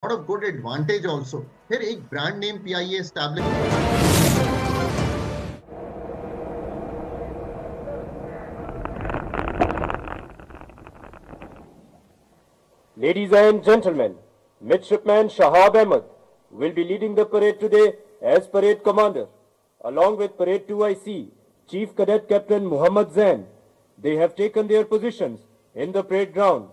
lot of good advantage also. फिर एक brand name PIA establish. Ladies and gentlemen, Midshipman Shahab Ahmed will be leading the parade today as parade commander. Along with Parade 2IC, Chief Cadet Captain Muhammad Zain, they have taken their positions in the parade ground.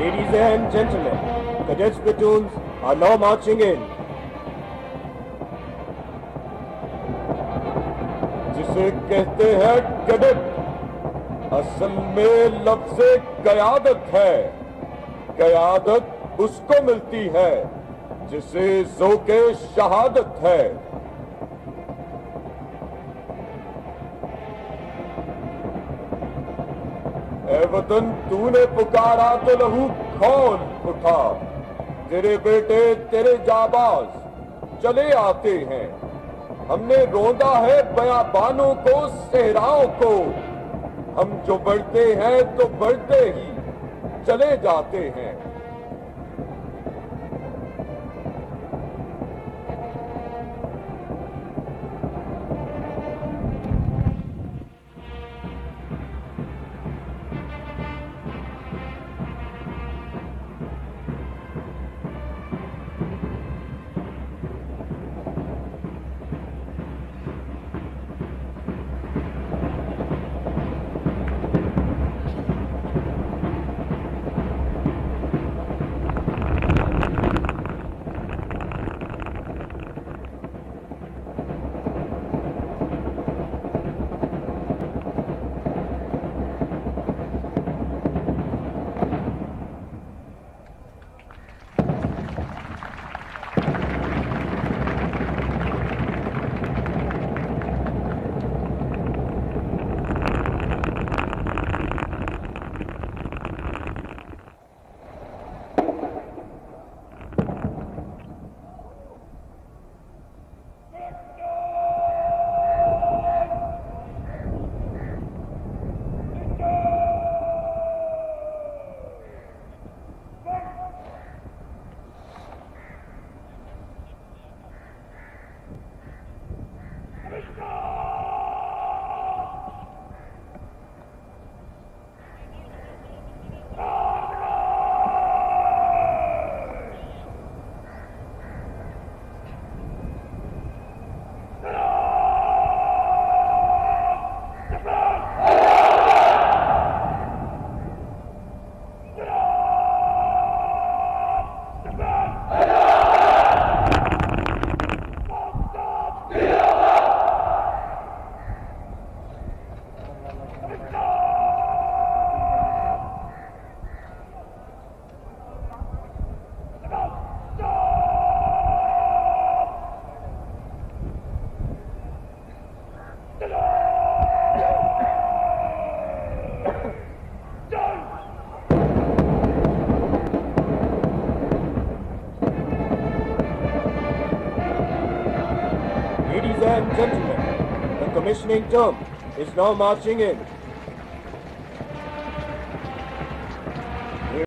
Ladies and gentlemen, cadets platoons are now marching in. जिसे कहते हैं cadet, असल में लफ्ज़ क़यादत है। क़यादत उसको मिलती है जिसे ज़ौक़े शहादत है। ए वतन तूने पुकारा तो लहू खौल उठा, तेरे बेटे तेरे जाबाज चले आते हैं। हमने रोंदा है बयाबानों को, सहराओं को, हम जो बढ़ते हैं तो बढ़ते ही चले जाते हैं। Ladies and gentlemen, the commissioning term is now marching in.